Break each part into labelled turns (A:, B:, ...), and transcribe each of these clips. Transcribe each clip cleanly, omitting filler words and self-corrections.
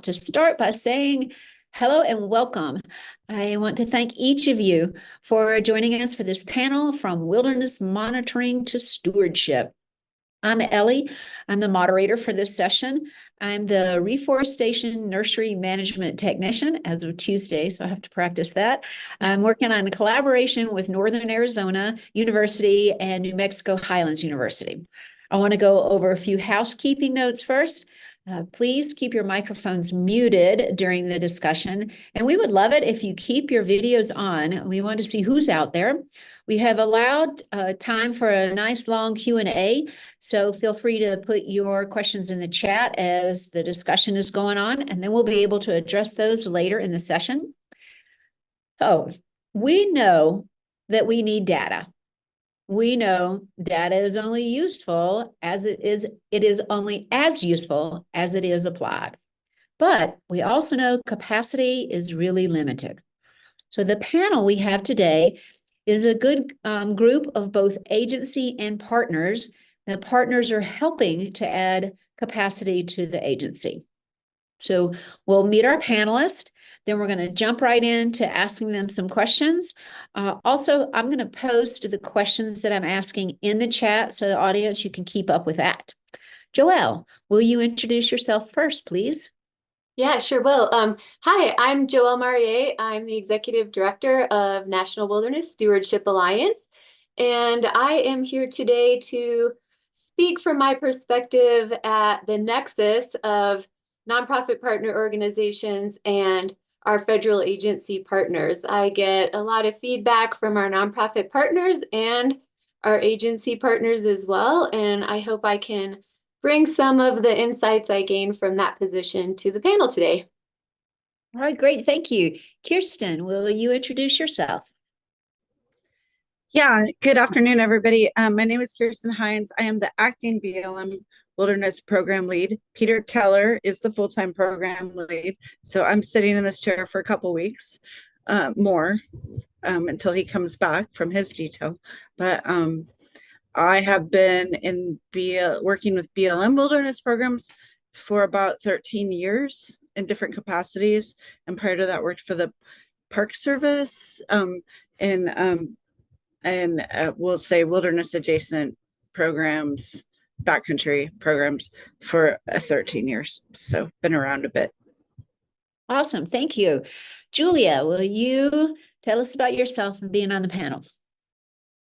A: to start by saying hello and welcome. I want to thank each of you for joining us for this panel from wilderness monitoring to stewardship. I'm Ellie. I'm the moderator for this session. I'm the reforestation nursery management technician as of Tuesday, so I have to practice that. I'm working on a collaboration with Northern Arizona University and New Mexico Highlands University. I want to go over a few housekeeping notes first. Please keep your microphones muted during the discussion, and we would love it if you keep your videos on. We want to see who's out there. We have allowed time for a nice long Q&A, so feel free to put your questions in the chat as the discussion is going on, and then we'll be able to address those later in the session. So we know that we need data. We know data is only useful as it is only as useful as it is applied. But we also know capacity is really limited. So the panel we have today is a good group of both agency and partners. The partners are helping to add capacity to the agency. So we'll meet our panelists, then we're going to jump right into asking them some questions. Also, I'm going to post the questions that I'm asking in the chat so the audience, you can keep up with that. Joelle, will you introduce yourself first, please?
B: Yeah, sure will. Hi, I'm Joelle Marier. I'm the Executive Director of National Wilderness Stewardship Alliance, and I am here today to speak from my perspective at the nexus of nonprofit partner organizations and our federal agency partners. I get a lot of feedback from our nonprofit partners and our agency partners as well, and I hope I can bring some of the insights I gained from that position to the panel today.
A: All right, great. Thank you. Kirstin, will you introduce yourself?
C: Yeah, good afternoon, everybody. My name is Kirstin Heins. I am the acting BLM Wilderness Program Lead. Peter Keller is the full-time program lead. So I'm sitting in this chair for a couple weeks more until he comes back from his detail. But I have been working with BLM wilderness programs for about 13 years in different capacities. And prior to that, worked for the Park Service and we'll say wilderness adjacent programs, backcountry programs for 13 years. So been around a bit.
A: Awesome. Thank you. Julia, will you tell us about yourself and being on the panel?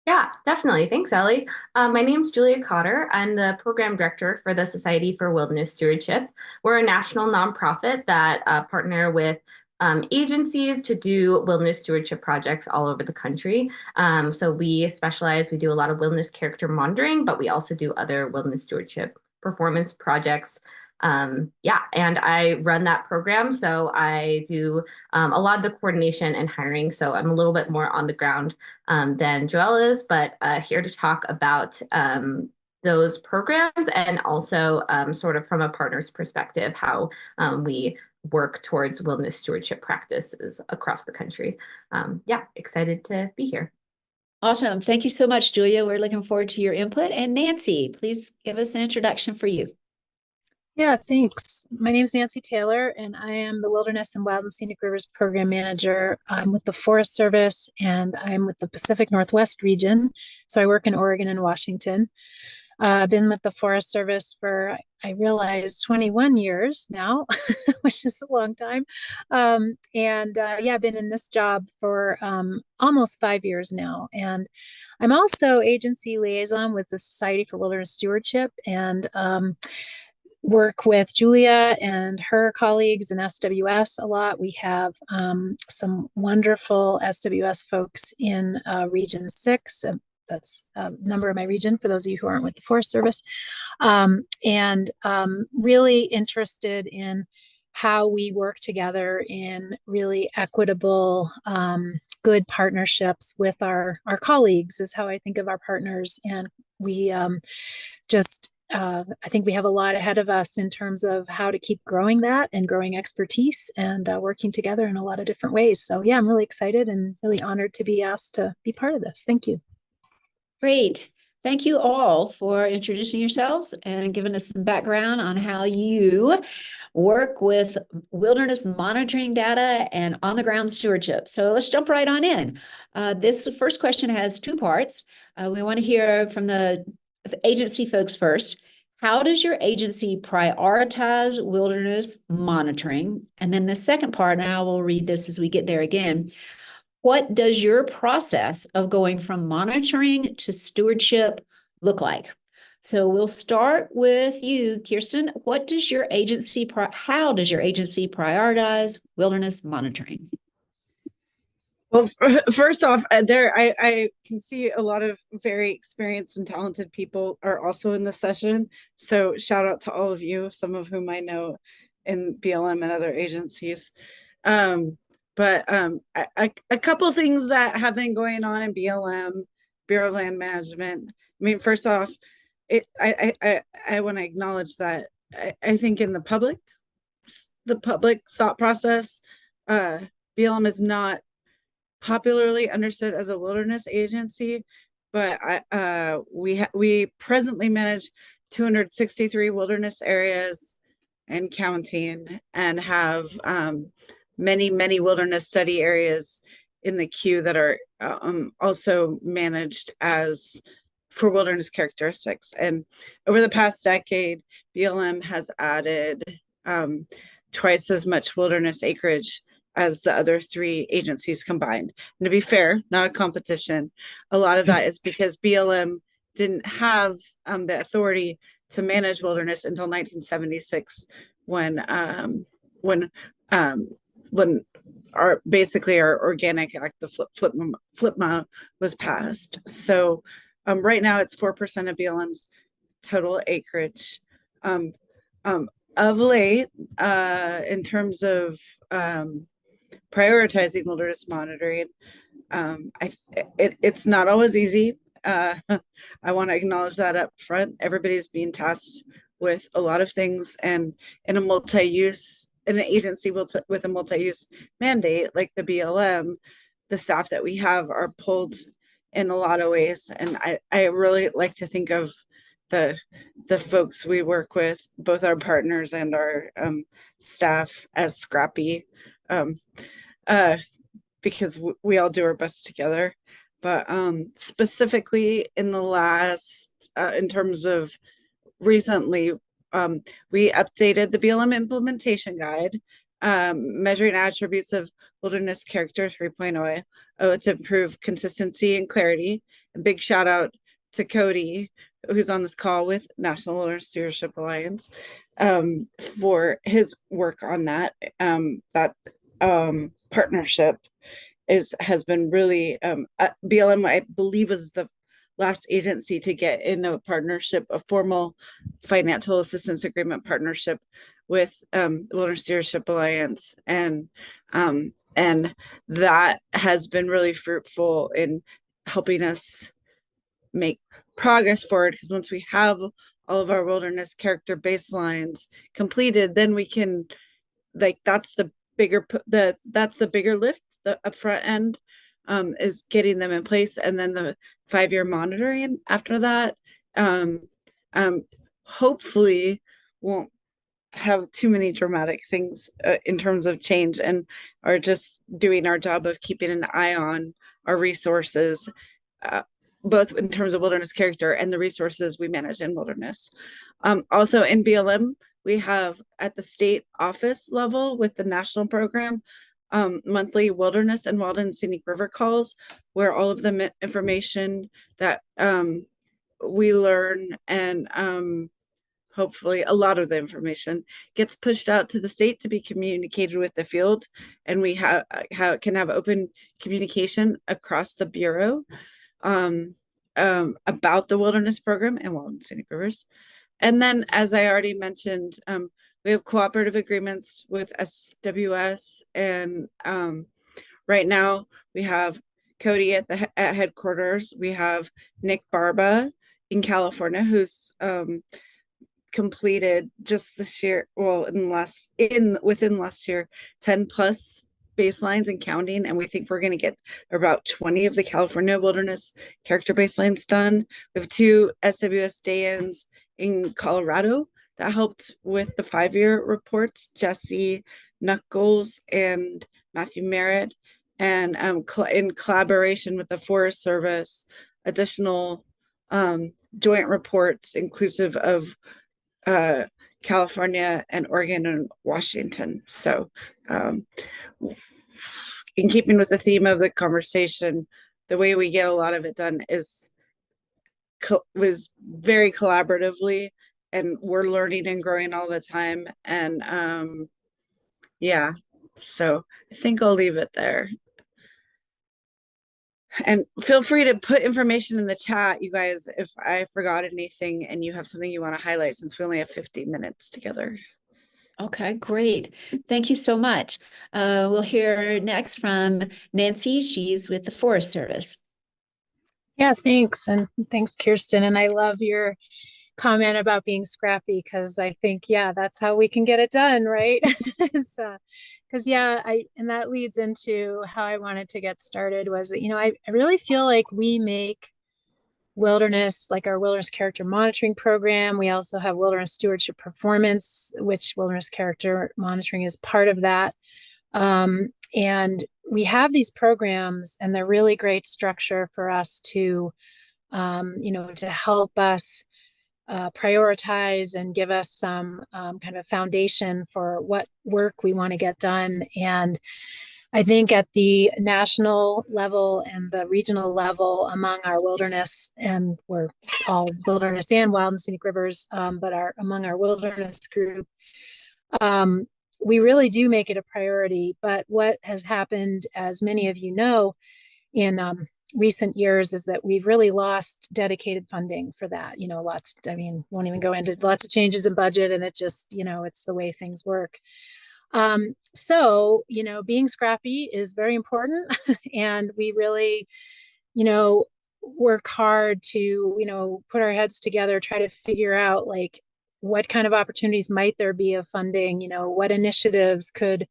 D: Yeah, definitely. Thanks, Ellie. My name's Julia Cotter. I'm the program director for the Society for Wilderness Stewardship. We're a national nonprofit that partner with agencies to do wilderness stewardship projects all over the country. So we do a lot of wilderness character monitoring, but we also do other wilderness stewardship performance projects. And I run that program. So I do a lot of the coordination and hiring. So I'm a little bit more on the ground than Joelle is, but here to talk about those programs and also sort of from a partner's perspective, how we work towards wilderness stewardship practices across the country. Excited to be here.
A: Awesome. Thank you so much, Julia. We're looking forward to your input. And Nancy, please give us an introduction for you.
E: Yeah, thanks. My name is Nancy Taylor, and I am the Wilderness and Wild and Scenic Rivers Program Manager. I'm with the Forest Service, and I'm with the Pacific Northwest region. So I work in Oregon and Washington. I've been with the Forest Service for, I realize, 21 years now, which is a long time. I've been in this job for almost 5 years now. And I'm also agency liaison with the Society for Wilderness Stewardship, and work with Julia and her colleagues in SWS a lot. We have some wonderful SWS folks in Region 6. That's a number of my region for those of you who aren't with the Forest Service. Really interested in how we work together in really equitable, good partnerships with our colleagues is how I think of our partners. And we I think we have a lot ahead of us in terms of how to keep growing that and growing expertise and working together in a lot of different ways. So yeah, I'm really excited and really honored to be asked to be part of this. Thank you.
A: Great. Thank you all for introducing yourselves and giving us some background on how you work with wilderness monitoring data and on-the-ground stewardship. So let's jump right on in. This first question has two parts. We want to hear from the agency folks first. How does your agency prioritize wilderness monitoring? And then the second part, and I will read this as we get there again. What does your process of going from monitoring to stewardship look like? So we'll start with you, Kirstin. What does your agency, how does your agency prioritize wilderness monitoring?
C: Well, first off, I can see a lot of very experienced and talented people are also in this session. So shout out to all of you, some of whom I know in BLM and other agencies. But a couple things that have been going on in BLM, Bureau of Land Management. I mean, first off, I want to acknowledge that I think in the public thought process, BLM is not popularly understood as a wilderness agency, but we presently manage 263 wilderness areas and counting, and have many wilderness study areas in the queue that are also managed as for wilderness characteristics. And over the past decade, BLM has added twice as much wilderness acreage as the other three agencies combined. And to be fair, not a competition. A lot of that is because BLM didn't have the authority to manage wilderness until 1976, when our Organic Act, the FLPMA, was passed. So right now it's 4% of BLM's total acreage. Of late, in terms of prioritizing wilderness monitoring, it's not always easy. I want to acknowledge that up front. Everybody's being tasked with a lot of things, and in an agency with a multi-use mandate like the BLM, the staff that we have are pulled in a lot of ways. And I really like to think of the folks we work with, both our partners and our staff, as scrappy, because we all do our best together. But specifically in the last, in terms of recently, we updated the BLM implementation guide, measuring attributes of wilderness character 3.0 to improve consistency and clarity. A big shout out to Cody, who's on this call with National Wilderness Stewardship Alliance, for his work on that. That partnership has been really, BLM, I believe, was the last agency to get in a partnership, a formal financial assistance agreement partnership with Wilderness Stewardship Alliance, and that has been really fruitful in helping us make progress forward, because once we have all of our wilderness character baselines completed, then we can, like, that's the bigger lift. The upfront end is getting them in place, and then the 5-year monitoring after that hopefully won't have too many dramatic things in terms of change, and are just doing our job of keeping an eye on our resources, both in terms of wilderness character and the resources we manage in wilderness. Also in BLM, we have at the state office level with the national program, monthly wilderness and wild and scenic river calls, where all of the information that we learn, and hopefully a lot of the information, gets pushed out to the state to be communicated with the field, and we can have open communication across the Bureau about the wilderness program and wild and scenic rivers. And then, as I already mentioned, we have cooperative agreements with SWS, and right now we have Cody at headquarters. We have Nick Barba in California, who's completed just this year, well, within last year, 10 plus baselines and counting, and we think we're going to get about 20 of the California wilderness character baselines done. We have 2 SWS day-ins in Colorado that helped with the 5-year reports, Jesse Knuckles and Matthew Merritt, and in collaboration with the Forest Service, additional joint reports inclusive of California and Oregon and Washington. So in keeping with the theme of the conversation, the way we get a lot of it done was very collaboratively, and we're learning and growing all the time. And yeah, so I think I'll leave it there. And feel free to put information in the chat, you guys, if I forgot anything and you have something you want to highlight, since we only have 50 minutes together.
A: Okay, great. Thank you so much. We'll hear next from Nancy. She's with the Forest Service.
E: Yeah, thanks. And thanks, Kirstin. And I love your comment about being scrappy, because I think, yeah, that's how we can get it done, right? So, because and that leads into how I wanted to get started was that, I really feel like we make wilderness, like our wilderness character monitoring program. We also have wilderness stewardship performance, which wilderness character monitoring is part of that. And we have these programs, and they're really great structure for us to, to help us prioritize and give us some kind of foundation for what work we want to get done. And I think at the national level and the regional level among our wilderness, and we're all wilderness and wild and scenic rivers, but among our wilderness group, we really do make it a priority. But what has happened, as many of you know, in recent years is that we've really lost dedicated funding for that. Won't even go into lots of changes in budget, and it's just, it's the way things work. So, being scrappy is very important. And we really, work hard to, put our heads together, try to figure out like what kind of opportunities might there be of funding, what initiatives could,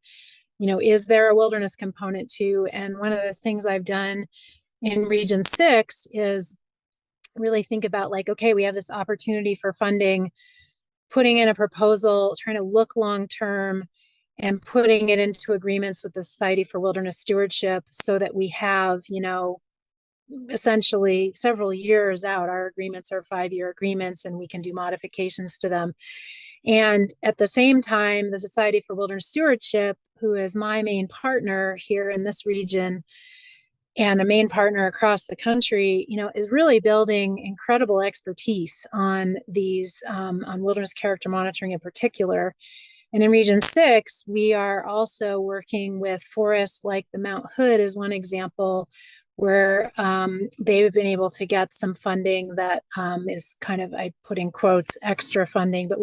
E: is there a wilderness component to? And one of the things I've done in Region 6 is really think about like, okay, we have this opportunity for funding, putting in a proposal, trying to look long-term, and putting it into agreements with the Society for Wilderness Stewardship so that we have, essentially several years out. Our agreements are 5-year agreements, and we can do modifications to them. And at the same time, the Society for Wilderness Stewardship, who is my main partner here in this region and a main partner across the country, is really building incredible expertise on these, on wilderness character monitoring in particular. And in Region 6, we are also working with forests like the Mount Hood is one example, where they've been able to get some funding that is kind of, I put in quotes, extra funding, but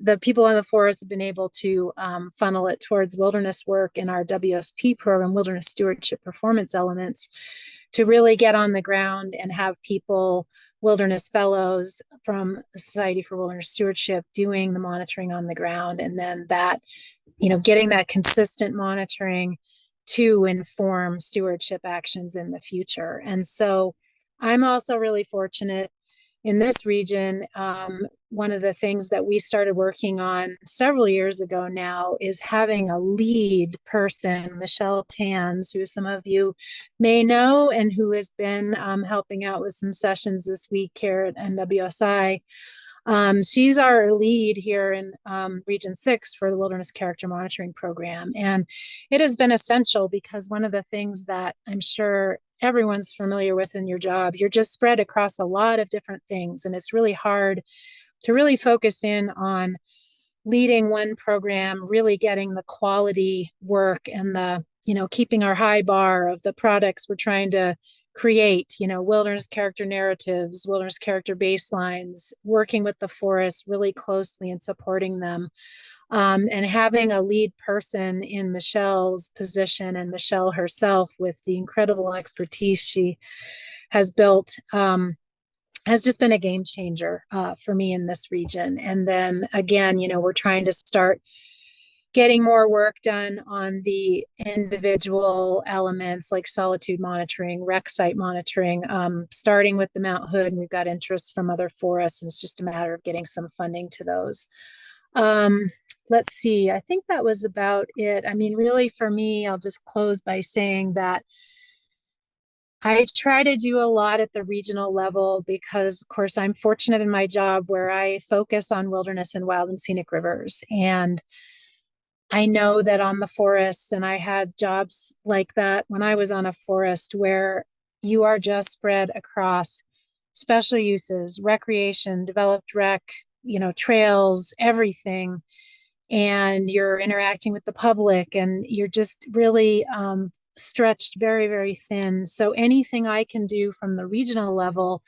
E: the people on the forest have been able to funnel it towards wilderness work in our WSP program, Wilderness Stewardship Performance Elements, to really get on the ground and have people, wilderness fellows from the Society for Wilderness Stewardship, doing the monitoring on the ground. And then that, getting that consistent monitoring to inform stewardship actions in the future. And so I'm also really fortunate in this region. One of the things that we started working on several years ago now is having a lead person, Michelle Tans, who some of you may know, and who has been helping out with some sessions this week here at NWSI. She's our lead here in Region 6 for the Wilderness Character Monitoring Program. And it has been essential because one of the things that I'm sure everyone's familiar with in your job, you're just spread across a lot of different things. And it's really hard to really focus in on leading one program, really getting the quality work and the, keeping our high bar of the products we're trying to create, wilderness character narratives, wilderness character baselines, working with the forest really closely and supporting them. And having a lead person in Michelle's position, and Michelle herself with the incredible expertise she has built, has just been a game changer for me in this region. And then again, we're trying to start getting more work done on the individual elements like solitude monitoring, rec site monitoring, starting with the Mount Hood, and we've got interest from other forests, and it's just a matter of getting some funding to those. Let's see, I think that was about it. I mean, really for me, I'll just close by saying that I try to do a lot at the regional level because, of course, I'm fortunate in my job where I focus on wilderness and wild and scenic rivers. And I know that on the forests, and I had jobs like that when I was on a forest, where you are just spread across special uses, recreation, developed rec, trails, everything. And you're interacting with the public, and you're just really stretched very, very thin. So anything I can do from the regional level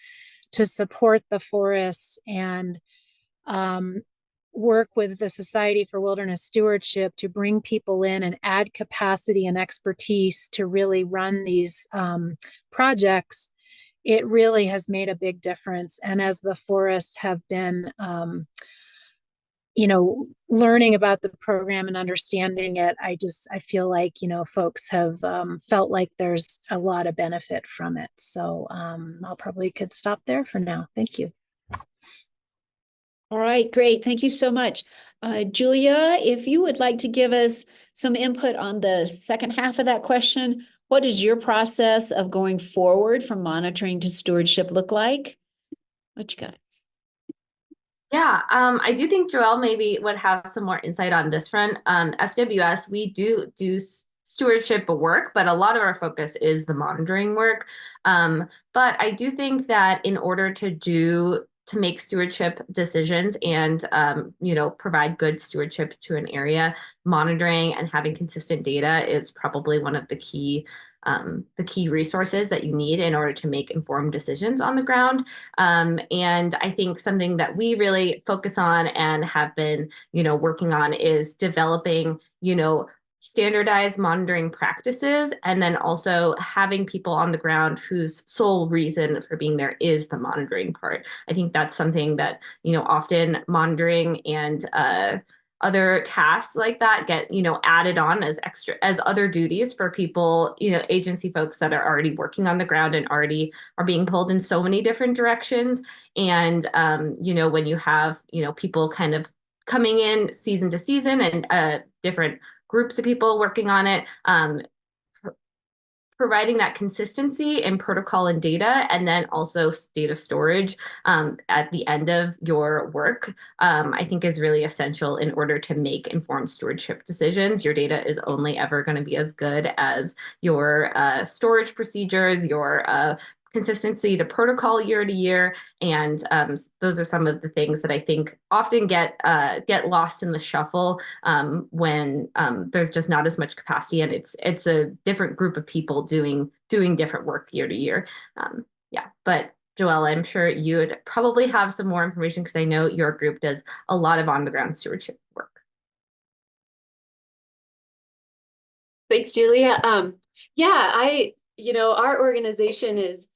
E: to support the forests and work with the Society for Wilderness Stewardship to bring people in and add capacity and expertise to really run these projects, it really has made a big difference. And as the forests have been learning about the program and understanding it, I feel like, folks have felt like there's a lot of benefit from it. So I'll probably could stop there for now. Thank you.
A: All right, great. Thank you so much. Julia, if you would like to give us some input on the second half of that question, what does your process of going forward from monitoring to stewardship look like? What you got?
D: Yeah, I do think Joelle maybe would have some more insight on this front. SWS, we do stewardship work, but a lot of our focus is the monitoring work. But I do think that in order to make stewardship decisions and provide good stewardship to an area, monitoring and having consistent data is probably one of the key resources that you need in order to make informed decisions on the ground. And I think something that we really focus on and have been, working on is developing, standardized monitoring practices, and then also having people on the ground whose sole reason for being there is the monitoring part. I think that's something that, often monitoring and other tasks like that get, added on as other duties for people, agency folks that are already working on the ground and already are being pulled in so many different directions. And, when you have, people kind of coming in season to season and different groups of people working on it, providing that consistency in protocol and data, and then also data storage at the end of your work, I think is really essential in order to make informed stewardship decisions. Your data is only ever going to be as good as your storage procedures, your consistency to protocol year to year, and those are some of the things that I think often get lost in the shuffle when there's just not as much capacity, and it's a different group of people doing different work year to year. But Joelle, I'm sure you would probably have some more information because I know your group does a lot of on-the-ground stewardship work.
B: Thanks, Julia. Our organization is,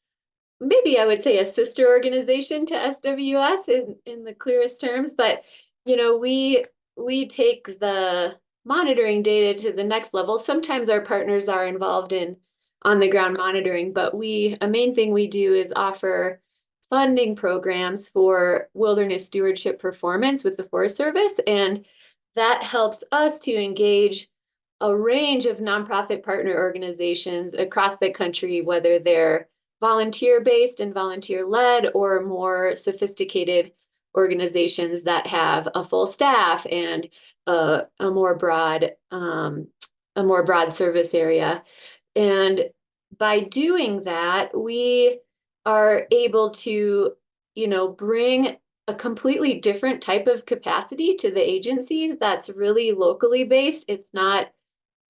B: maybe I would say, a sister organization to SWS in the clearest terms, but we take the monitoring data to the next level. Sometimes our partners are involved in on the ground monitoring, but a main thing we do is offer funding programs for wilderness stewardship performance with the Forest Service, and that helps us to engage a range of nonprofit partner organizations across the country, whether they're volunteer-based and volunteer-led, or more sophisticated organizations that have a full staff and a more broad service area. And by doing that, we are able to, bring a completely different type of capacity to the agencies that's really locally based. It's not,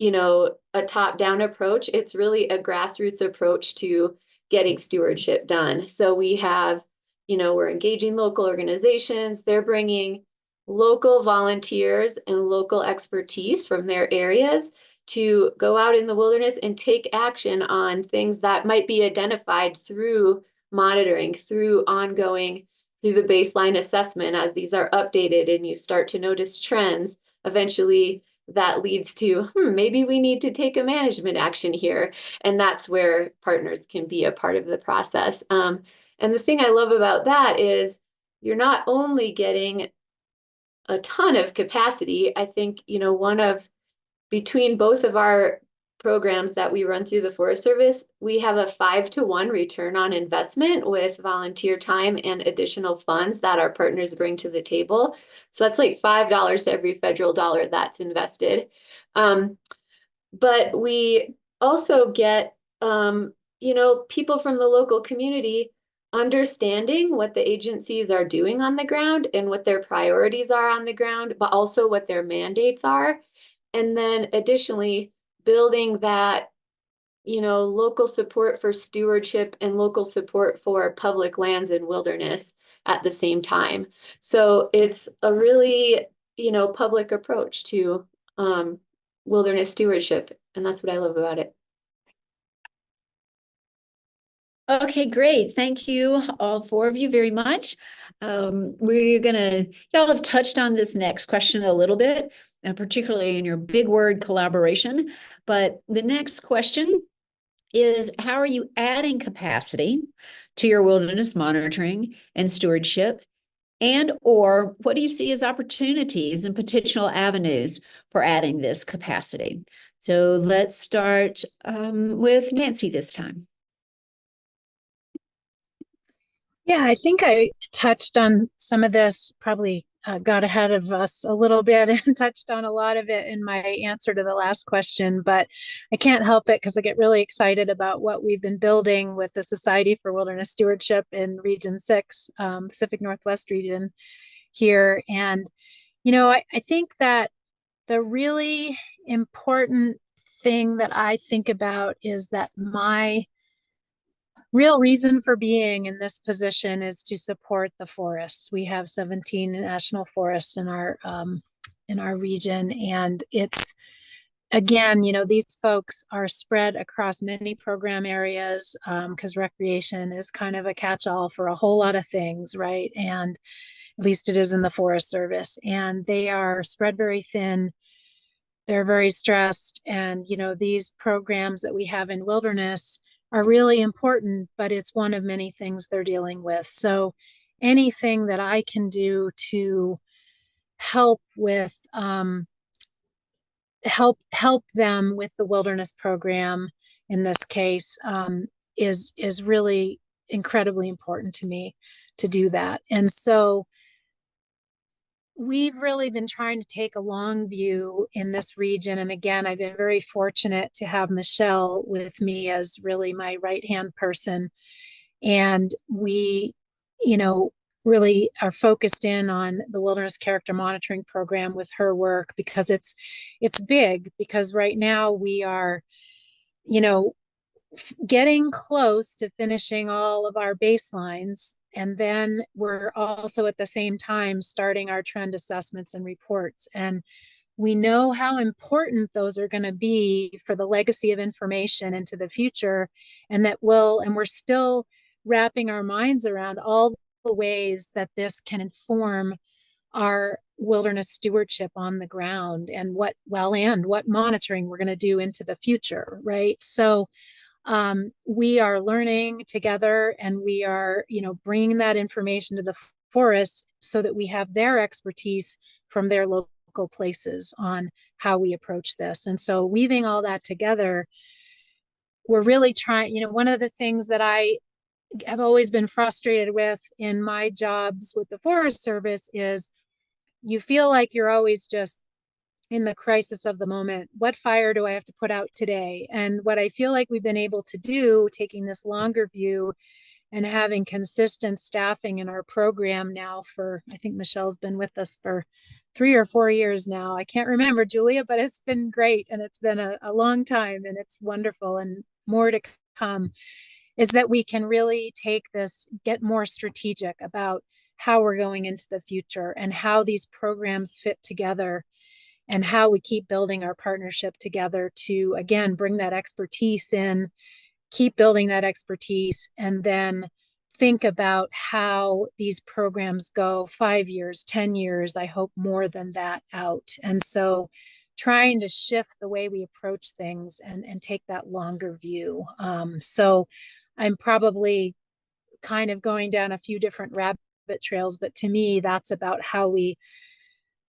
B: a top-down approach. It's really a grassroots approach to getting stewardship done. So we have, we're engaging local organizations. They're bringing local volunteers and local expertise from their areas to go out in the wilderness and take action on things that might be identified through monitoring, through the baseline assessment. As these are updated and you start to notice trends, eventually that leads to, maybe we need to take a management action here. And that's where partners can be a part of the process. And the thing I love about that is you're not only getting a ton of capacity. I think, between both of our programs that we run through the Forest Service, we have a 5-to-1 return on investment with volunteer time and additional funds that our partners bring to the table. So that's like $5 to every federal dollar that's invested. But we also get, people from the local community understanding what the agencies are doing on the ground and what their priorities are on the ground, but also what their mandates are. And then additionally, building that, local support for stewardship and local support for public lands and wilderness at the same time. So it's a really, public approach to wilderness stewardship. And that's what I love about it.
A: Okay, great. Thank you, all four of you, very much. Y'all have touched on this next question a little bit, and particularly in your big word collaboration. But the next question is, how are you adding capacity to your wilderness monitoring and stewardship? And or what do you see as opportunities and potential avenues for adding this capacity? So let's start with Nancy this time.
E: Yeah, I think I touched on some of this, probably got ahead of us a little bit and touched on a lot of it in my answer to the last question, but I can't help it because I get really excited about what we've been building with the Society for Wilderness Stewardship in Region 6, Pacific Northwest region here. And, I think that the really important thing that I think about is that my real reason for being in this position is to support the forests. We have 17 national forests in our region, and it's, again, these folks are spread across many program areas because recreation is kind of a catch-all for a whole lot of things, right? And at least it is in the Forest Service, and they are spread very thin. They're very stressed, and these programs that we have in wilderness are really important, but it's one of many things they're dealing with. So anything that I can do to help with help them with the wilderness program in this case is really incredibly important to me to do that. And so we've really been trying to take a long view in this region. And again, I've been very fortunate to have Michelle with me as really my right-hand person. And we, really are focused in on the wilderness character monitoring program with her work because it's big, because right now we are, getting close to finishing all of our baselines. And then we're also at the same time starting our trend assessments and reports. And we know how important those are going to be for the legacy of information into the future. And we're still wrapping our minds around all the ways that this can inform our wilderness stewardship on the ground and what monitoring we're going to do into the future, right? So we are learning together, and we are, bringing that information to the forests so that we have their expertise from their local places on how we approach this. And so weaving all that together, we're really trying, one of the things that I have always been frustrated with in my jobs with the Forest Service is you feel like you're always just in the crisis of the moment. What fire do I have to put out today? And what I feel like we've been able to do, taking this longer view and having consistent staffing in our program now for, I think Michelle's been with us for 3 or 4 years now. I can't remember, Julia, but it's been great. And it's been a long time, and it's wonderful, and more to come, is that we can really take this, get more strategic about how we're going into the future and how these programs fit together, and how we keep building our partnership together to, again, bring that expertise in, keep building that expertise, and then think about how these programs go 5 years, 10 years, I hope more than that out. And so trying to shift the way we approach things and take that longer view. So I'm probably kind of going down a few different rabbit trails, but to me, that's about how we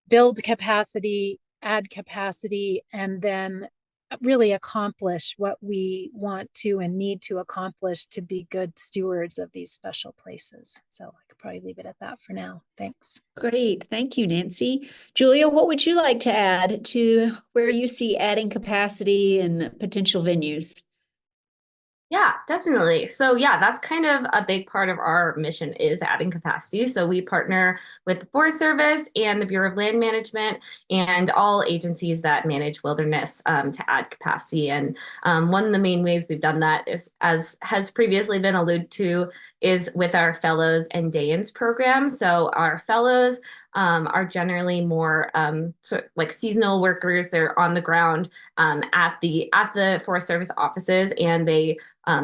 E: build capacity, add capacity, and then really accomplish what we want to and need to accomplish to be good stewards of these special places. So I could probably leave it at that for now. Thanks.
A: Great. Thank you, Nancy. Julia, what would you like to add to where you see adding capacity and potential venues?
D: Yeah, definitely. So yeah, that's kind of a big part of our mission is adding capacity. So we partner with the Forest Service and the Bureau of Land Management and all agencies that manage wilderness to add capacity. And one of the main ways we've done that is, as has previously been alluded to, is with our fellows and day-ins program. So our fellows are generally more sort of like seasonal workers. They're on the ground at the Forest Service offices, and they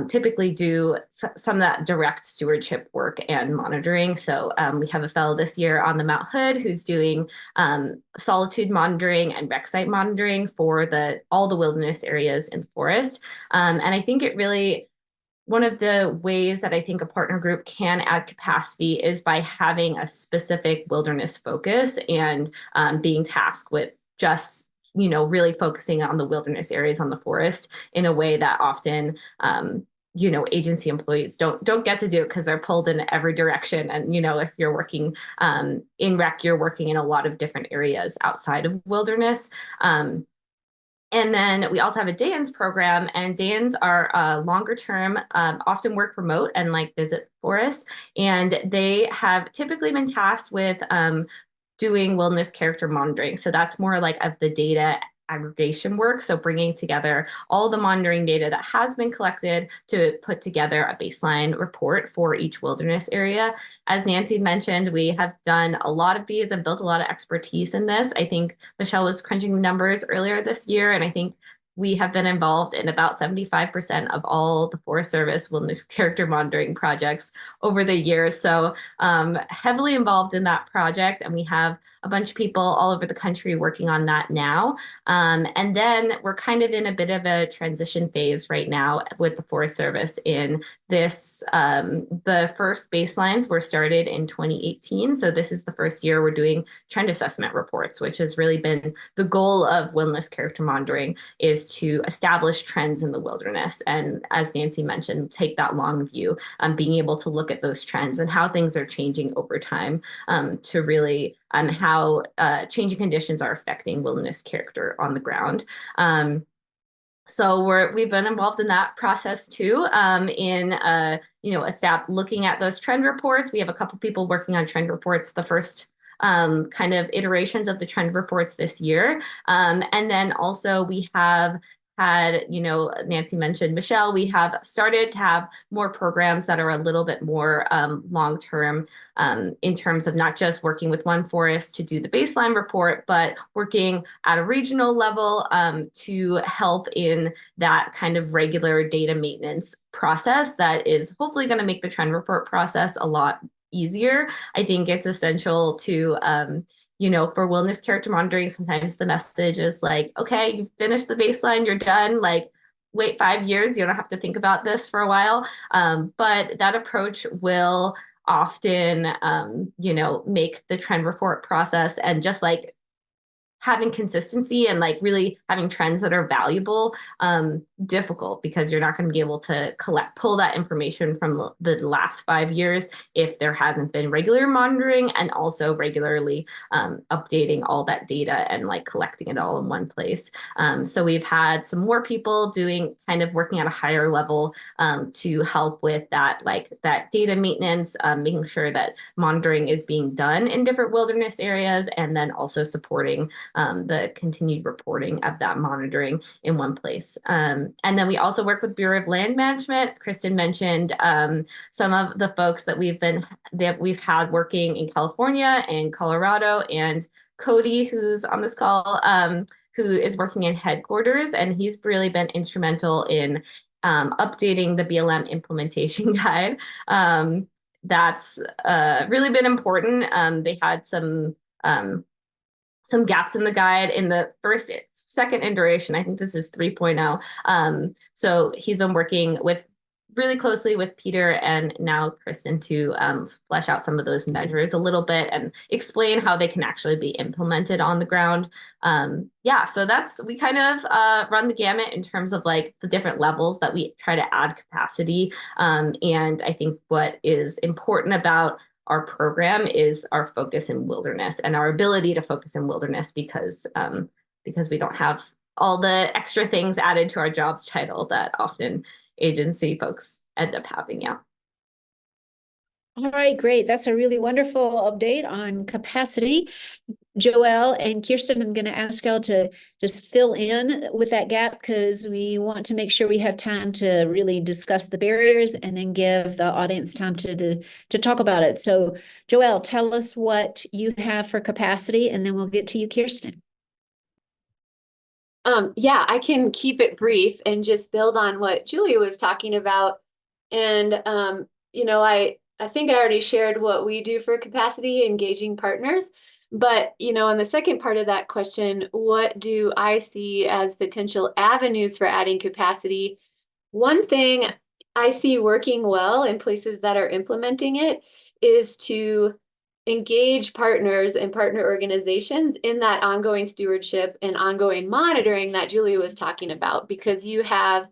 D: typically do some of that direct stewardship work and monitoring. So we have a fellow this year on the Mount Hood who's doing solitude monitoring and rec site monitoring for all the wilderness areas in the forest. And I think it really, one of the ways that I think a partner group can add capacity is by having a specific wilderness focus and being tasked with just, really focusing on the wilderness areas on the forest in a way that often, agency employees don't get to do it because they're pulled in every direction. And, if you're working in rec, you're working in a lot of different areas outside of wilderness. And then we also have a day-ins program, and day-ins are longer term, often work remote and visit forests. And they have typically been tasked with doing wilderness character monitoring. So that's more like of the data aggregation work. So bringing together all the monitoring data that has been collected to put together a baseline report for each wilderness area. As Nancy mentioned, we have done a lot of these and built a lot of expertise in this. I think Michelle was crunching numbers earlier this year, and I think we have been involved in about 75% of all the Forest Service wilderness character monitoring projects over the years. So heavily involved in that project, and we have a bunch of people all over the country working on that now. And then we're kind of in a bit of a transition phase right now with the Forest Service in this. The first baselines were started in 2018. So this is the first year we're doing trend assessment reports, which has really been the goal of wilderness character monitoring, is to establish trends in the wilderness. And as Nancy mentioned, take that long view, being able to look at those trends and how things are changing over time to really how changing conditions are affecting wilderness character on the ground. So we've been involved in that process too, looking at those trend reports. We have a couple people working on trend reports, the first kind of iterations of the trend reports this year. And then also we have had, Nancy mentioned Michelle, we have started to have more programs that are a little bit more long-term in terms of not just working with one forest to do the baseline report, but working at a regional level to help in that kind of regular data maintenance process that is hopefully going to make the trend report process a lot easier. I think it's essential to, for wilderness character monitoring, sometimes the message is like, okay, you finished the baseline, you're done, wait 5 years, you don't have to think about this for a while. But that approach will often, make the trend report process and just having consistency and really having trends that are valuable difficult, because you're not going to be able to pull that information from the last 5 years if there hasn't been regular monitoring and also regularly updating all that data and collecting it all in one place. So we've had some more people working at a higher level to help with that that data maintenance, making sure that monitoring is being done in different wilderness areas, and then also supporting the continued reporting of that monitoring in one place. And then we also work with Bureau of Land Management. Kirstin mentioned some of the folks that we've had working in California and Colorado, and Cody, who's on this call, who is working in headquarters, and he's really been instrumental in updating the BLM implementation guide. That's really been important. They had some gaps in the guide in the second in duration. I think this is 3.0. So he's been working really closely with Peter and now Kirstin to flesh out some of those measures a little bit and explain how they can actually be implemented on the ground. So we kind of run the gamut in terms of like the different levels that we try to add capacity. And I think what is important about our program is our focus in wilderness and our ability to focus in wilderness because we don't have all the extra things added to our job title that often agency folks end up having. Yeah.
A: All right, great. That's a really wonderful update on capacity. Joelle and Kirstin, I'm going to ask y'all to just fill in with that gap because we want to make sure we have time to really discuss the barriers and then give the audience time to talk about it. So Joelle, tell us what you have for capacity and then we'll get to you, Kirstin.
B: I can keep it brief and just build on what Julia was talking about. And, I think I already shared what we do for capacity engaging partners. But, in the second part of that question, what do I see as potential avenues for adding capacity? One thing I see working well in places that are implementing it is to engage partners and partner organizations in that ongoing stewardship and ongoing monitoring that Julia was talking about, because you have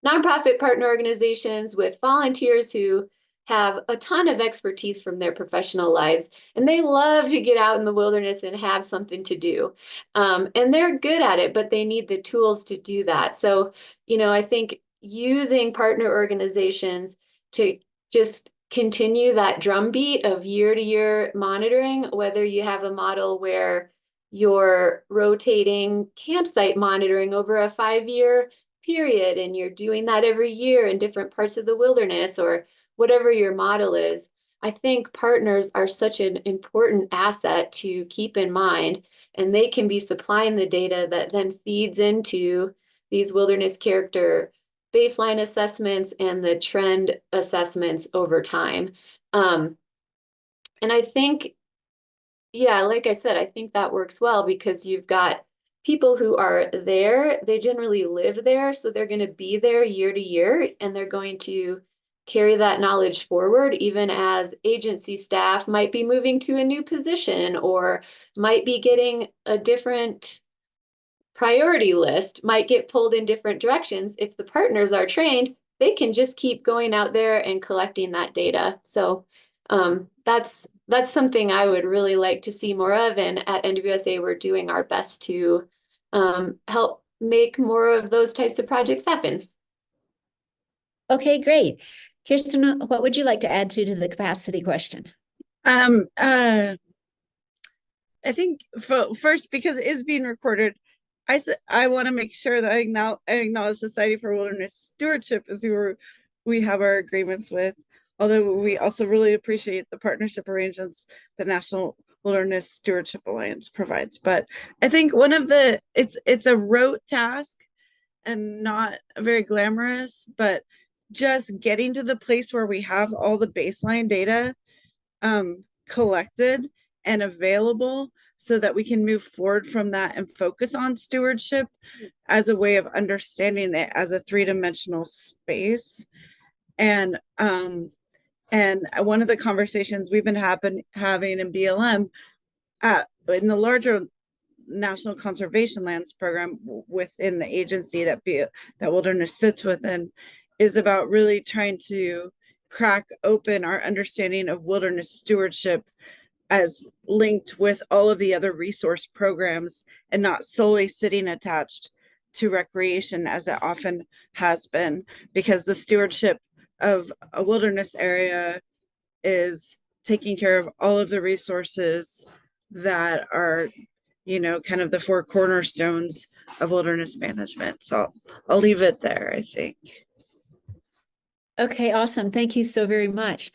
B: nonprofit partner organizations with volunteers who have a ton of expertise from their professional lives, and they love to get out in the wilderness and have something to do. And they're good at it, but they need the tools to do that. So, I think using partner organizations to just continue that drumbeat of year-to-year monitoring, whether you have a model where you're rotating campsite monitoring over a 5-year period and you're doing that every year in different parts of the wilderness, or whatever your model is. I think partners are such an important asset to keep in mind, and they can be supplying the data that then feeds into these wilderness character baseline assessments and the trend assessments over time. And I think, like I said, I think that works well because you've got people who are there, they generally live there, so they're going to be there year to year, and they're going to carry that knowledge forward, even as agency staff might be moving to a new position or might be getting a different priority list, might get pulled in different directions. If the partners are trained, they can just keep going out there and collecting that data. So that's something I would really like to see more of. And at NWSA, we're doing our best to help make more of those types of projects happen.
A: Okay, great. Kirstin, what would you like to add to the capacity question?
C: I think first, because it is being recorded, I want to make sure that I acknowledge Society for Wilderness Stewardship as we have our agreements with, although we also really appreciate the partnership arrangements the National Wilderness Stewardship Alliance provides. But I think one of it's a rote task and not very glamorous, but just getting to the place where we have all the baseline data collected and available so that we can move forward from that and focus on stewardship as a way of understanding it as a three-dimensional space. And one of the conversations we've been having in BLM in the larger National Conservation Lands Program within the agency that wilderness sits within is about really trying to crack open our understanding of wilderness stewardship as linked with all of the other resource programs and not solely sitting attached to recreation as it often has been, because the stewardship of a wilderness area is taking care of all of the resources that are, kind of the four cornerstones of wilderness management. So I'll leave it there, I think.
A: Okay, awesome. Thank you so very much.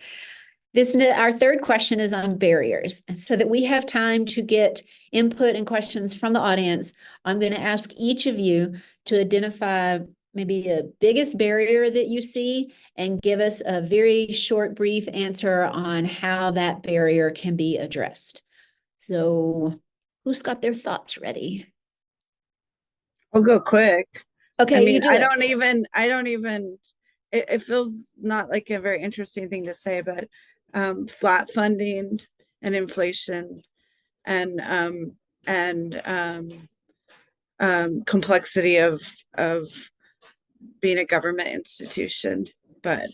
A: Our third question is on barriers. And so that we have time to get input and questions from the audience, I'm going to ask each of you to identify maybe the biggest barrier that you see and give us a very short, brief answer on how that barrier can be addressed. So who's got their thoughts ready?
C: I'll go quick.
A: Okay,
C: I mean,
A: you do
C: I
A: it.
C: don't even, it feels not like a very interesting thing to say, but flat funding and inflation and complexity of being a government institution. But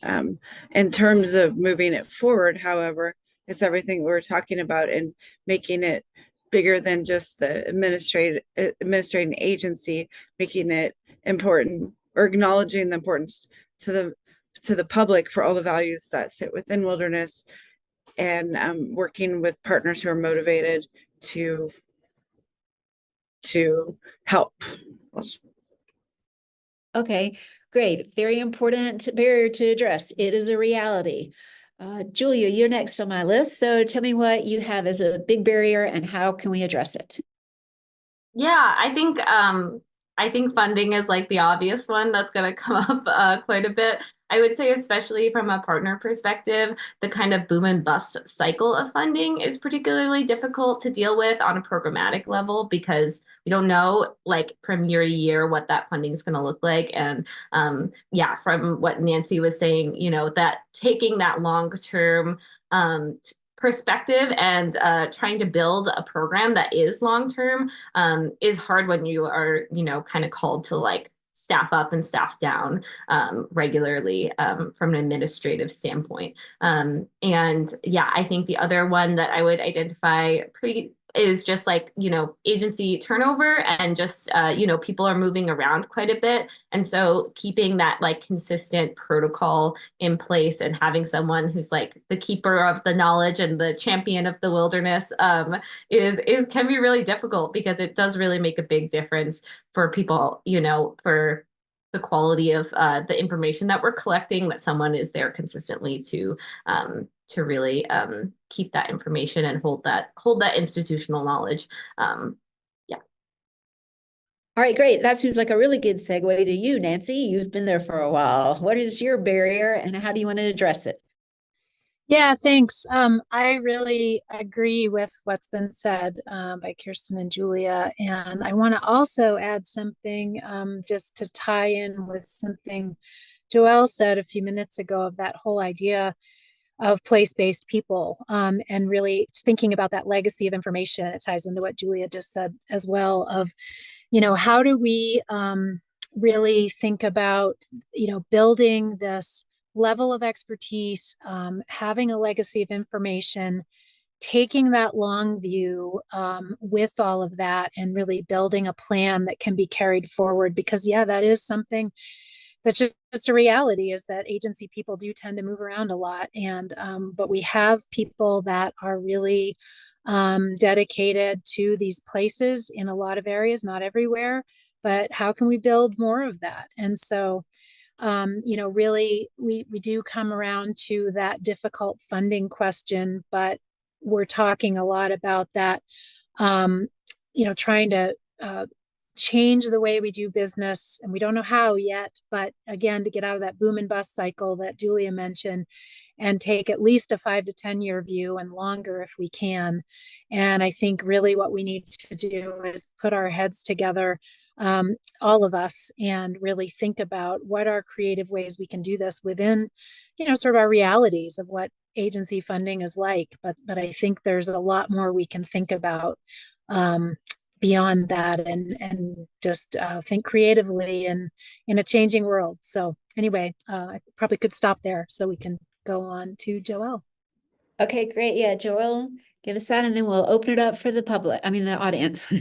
C: in terms of moving it forward, however, it's everything we're talking about and making it bigger than just the administrating agency, making it important or acknowledging the importance to the public for all the values that sit within wilderness, and working with partners who are motivated to help.
A: Okay, great. Very important barrier to address. It is a reality. Julia, you're next on my list. So tell me what you have as a big barrier and how can we address it?
D: Yeah, I think funding is like the obvious one that's going to come up quite a bit. I would say, especially from a partner perspective, the kind of boom and bust cycle of funding is particularly difficult to deal with on a programmatic level because we don't know, like, from year to year what that funding is going to look like. And yeah, from what Nancy was saying, you know, that taking that long term perspective and trying to build a program that is long term is hard when you are, you know, kind of called to like staff up and staff down regularly from an administrative standpoint. And yeah, I think the other one that I would identify pretty is just like, you know, agency turnover and just, you know, people are moving around quite a bit. And so keeping that like consistent protocol in place and having someone who's like the keeper of the knowledge and the champion of the wilderness is can be really difficult because it does really make a big difference for people, you know, for the quality of the information that we're collecting, that someone is there consistently to really keep that information and hold that institutional knowledge. Yeah.
A: All right, great. That seems like a really good segue to you, Nancy. You've been there for a while. What is your barrier and how do you want to address it?
E: Yeah, thanks. I really agree with what's been said by Kirstin and Julia. And I want to also add something just to tie in with something Joelle said a few minutes ago of that whole idea of place-based people and really thinking about that legacy of information. It ties into what Julia just said as well of, you know, how do we really think about, you know, building this level of expertise, having a legacy of information, taking that long view with all of that and really building a plan that can be carried forward. Because yeah, that is something that's just a reality, is that agency people do tend to move around a lot. And but we have people that are really dedicated to these places in a lot of areas, not everywhere, but how can we build more of that? And so you know, really, we do come around to that difficult funding question, but we're talking a lot about that, you know, trying to change the way we do business. And we don't know how yet, but again, to get out of that boom and bust cycle that Julia mentioned and take at least a 5 to 10 year view and longer if we can. And I think really what we need to do is put our heads together, all of us, and really think about what are creative ways we can do this within, you know, sort of our realities of what agency funding is like. But I think there's a lot more we can think about beyond that and just think creatively and in a changing world. So anyway, I probably could stop there so we can go on to Joelle.
A: Okay, great. Yeah, Joelle, give us that and then we'll open it up for the public, I mean, the audience.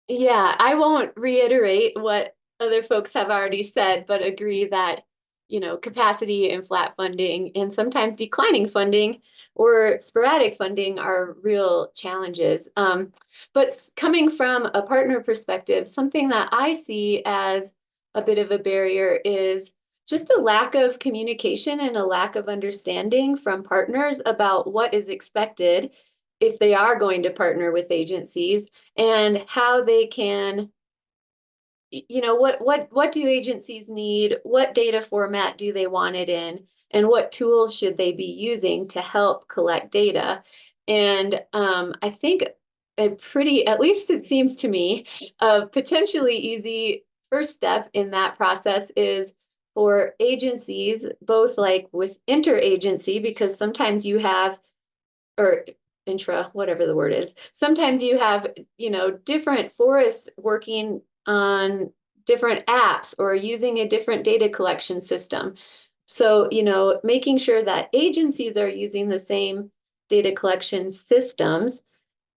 B: Yeah, I won't reiterate what other folks have already said, but agree that, you know, capacity and flat funding and sometimes declining funding or sporadic funding are real challenges. But coming from a partner perspective, something that I see as a bit of a barrier is just a lack of communication and a lack of understanding from partners about what is expected if they are going to partner with agencies and how they can, you know, what do agencies need? What data format do they want it in? And what tools should they be using to help collect data? And I think a pretty, at least it seems to me, a potentially easy first step in that process is for agencies, both like with interagency, because sometimes you have, or intra, whatever the word is, sometimes you have, different forests working on different apps or using a different data collection system. So, making sure that agencies are using the same data collection systems,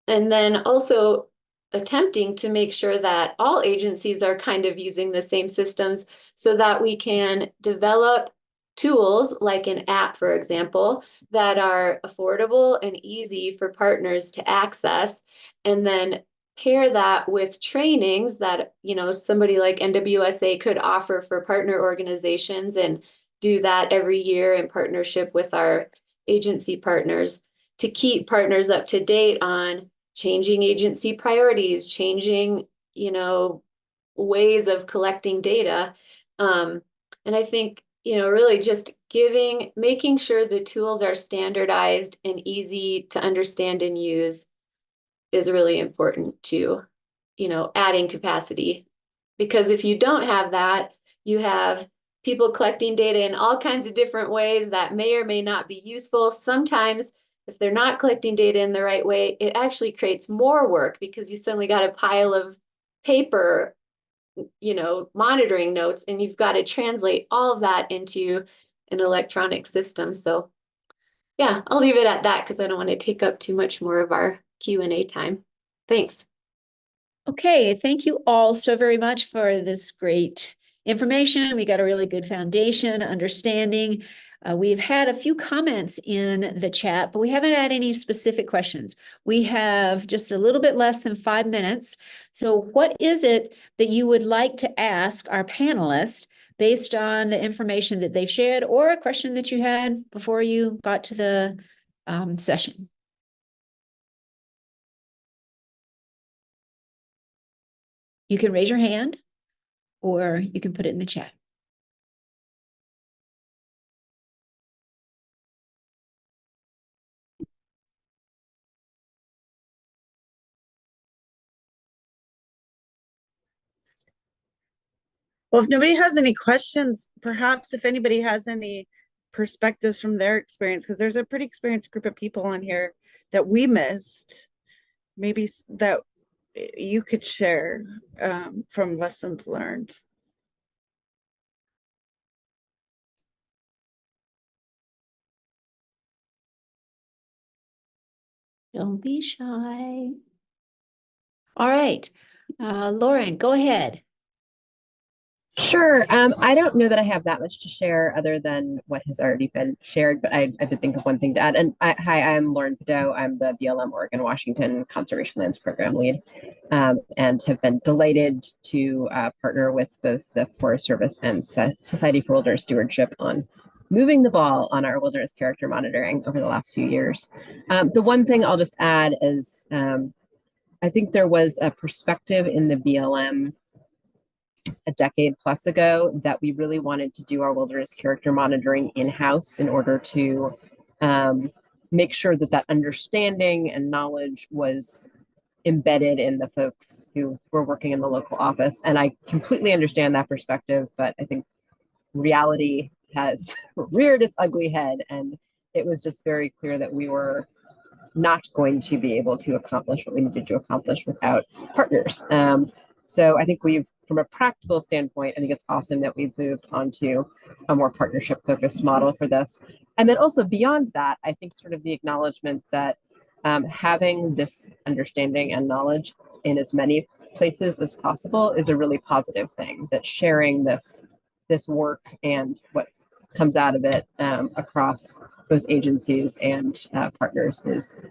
B: and then also attempting to make sure that all agencies are kind of using the same systems so that we can develop tools like an app, for example, that are affordable and easy for partners to access, and then pair that with trainings that, somebody like NWSA could offer for partner organizations, and do that every year in partnership with our agency partners to keep partners up to date on changing agency priorities, changing, ways of collecting data. And I think, really just making sure the tools are standardized and easy to understand and use is really important to, adding capacity. Because if you don't have that, you have people collecting data in all kinds of different ways that may or may not be useful. Sometimes if they're not collecting data in the right way, it actually creates more work because you suddenly got a pile of paper, monitoring notes, and you've got to translate all of that into an electronic system. So yeah, I'll leave it at that because I don't want to take up too much more of our Q&A time. Thanks.
A: Okay, thank you all so very much for this great information. We got a really good foundation, understanding. We've had a few comments in the chat, but we haven't had any specific questions. We have just a little bit less than 5 minutes. So what is it that you would like to ask our panelists based on the information that they've shared, or a question that you had before you got to the session? You can raise your hand or you can put it in the chat.
C: Well, if nobody has any questions, perhaps if anybody has any perspectives from their experience, because there's a pretty experienced group of people on here that we missed, maybe that you could share from lessons learned.
A: Don't be shy. All right, Lauren, go ahead.
F: Sure. I don't know that I have that much to share other than what has already been shared, but I did think of one thing to add. And hi, I'm Lauren Beddoe. I'm the BLM Oregon Washington Conservation Lands Program Lead, and have been delighted to partner with both the Forest Service and Society for Wilderness Stewardship on moving the ball on our wilderness character monitoring over the last few years. The one thing I'll just add is I think there was a perspective in the BLM a decade plus ago that we really wanted to do our wilderness character monitoring in-house in order to make sure that that understanding and knowledge was embedded in the folks who were working in the local office. And I completely understand that perspective, but I think reality has reared its ugly head, and it was just very clear that we were not going to be able to accomplish what we needed to accomplish without partners. So I think from a practical standpoint, I think it's awesome that we've moved onto a more partnership focused model for this. And then also beyond that, I think sort of the acknowledgement that having this understanding and knowledge in as many places as possible is a really positive thing, that sharing this work and what comes out of it across both agencies and partners is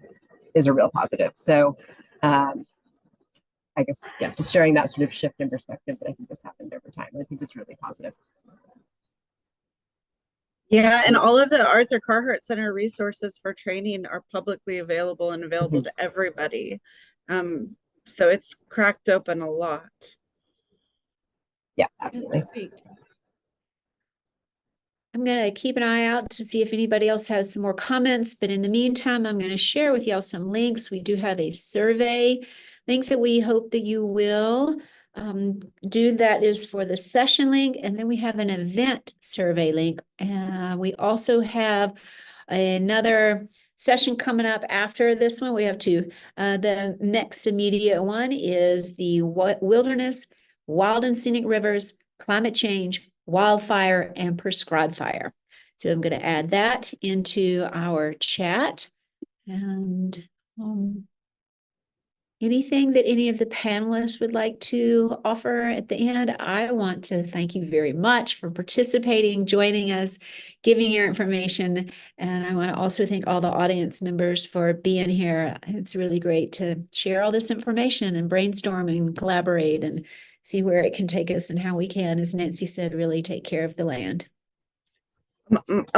F: a real positive. So I guess, yeah, just sharing that sort of shift in perspective that I think has happened over time, I think is really positive.
C: Yeah, and all of the Arthur Carhart Center resources for training are publicly available and available to everybody. So it's cracked open a lot.
F: Yeah, absolutely.
A: I'm going to keep an eye out to see if anybody else has some more comments. But in the meantime, I'm going to share with y'all some links. We do have a survey link that we hope that you will do. That is for the session link. And then we have an event survey link. We also have another session coming up after this one. We have two. The next immediate one is the Wilderness, Wild and Scenic Rivers, Climate Change, Wildfire, and Prescribed Fire. So I'm going to add that into our chat. And anything that any of the panelists would like to offer at the end? I want to thank you very much for participating, joining us, giving your information. And I want to also thank all the audience members for being here. It's really great to share all this information and brainstorm and collaborate and see where it can take us and how we can, as Nancy said, really take care of the land.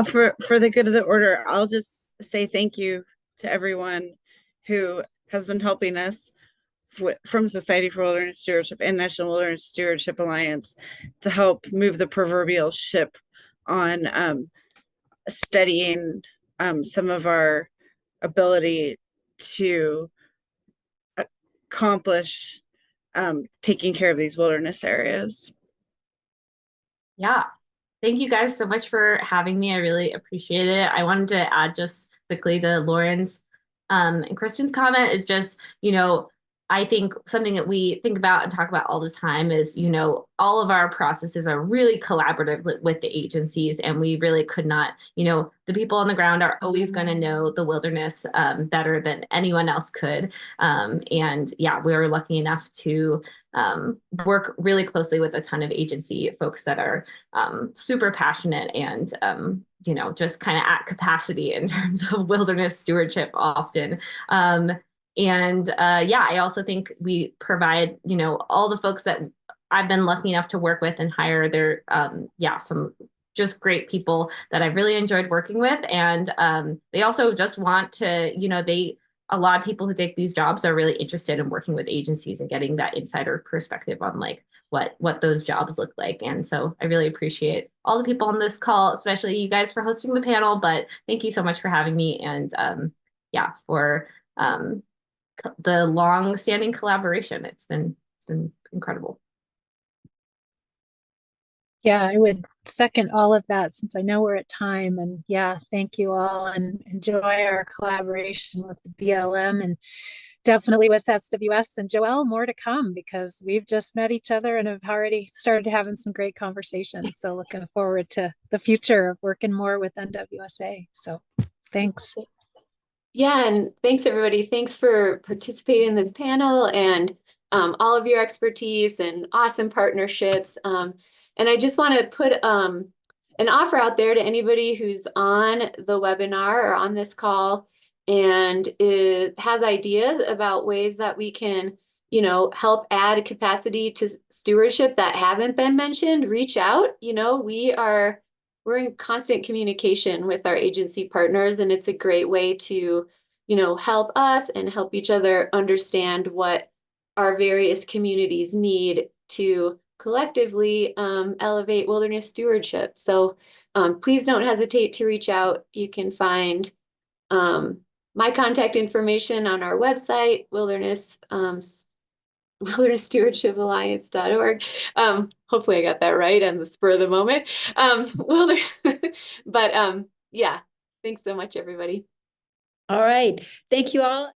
C: For the good of the order, I'll just say thank you to everyone who has been helping us from Society for Wilderness Stewardship and National Wilderness Stewardship Alliance to help move the proverbial ship on studying some of our ability to accomplish taking care of these wilderness areas.
D: Yeah. Thank you guys so much for having me. I really appreciate it. I wanted to add just quickly to Lauren's and Kirstin's comment is just, I think something that we think about and talk about all the time is, all of our processes are really collaborative with the agencies, and we really could not, the people on the ground are always going to know the wilderness better than anyone else could. And yeah, we were lucky enough to work really closely with a ton of agency folks that are super passionate and, just kind of at capacity in terms of wilderness stewardship often. I also think we provide, all the folks that I've been lucky enough to work with and hire their, some just great people that I've really enjoyed working with. And they also just want to, a lot of people who take these jobs are really interested in working with agencies and getting that insider perspective on like what those jobs look like. And so I really appreciate all the people on this call, especially you guys for hosting the panel, but thank you so much for having me and for the long-standing collaboration. It's been incredible.
E: Yeah, I would second all of that since I know we're at time. And yeah, thank you all and enjoy our collaboration with the BLM and definitely with SWS and Joelle, more to come because we've just met each other and have already started having some great conversations. So looking forward to the future of working more with NWSA. So thanks.
B: Yeah, and thanks everybody. Thanks for participating in this panel and all of your expertise and awesome partnerships. And I just want to put an offer out there to anybody who's on the webinar or on this call and has ideas about ways that we can, help add capacity to stewardship that haven't been mentioned. Reach out. We're in constant communication with our agency partners, and it's a great way to, help us and help each other understand what our various communities need to collectively elevate wilderness stewardship. So please don't hesitate to reach out. You can find my contact information on our website, wildernessstewardshipalliance.org. Hopefully I got that right on the spur of the moment. But yeah, thanks so much, everybody.
A: All right. Thank you all.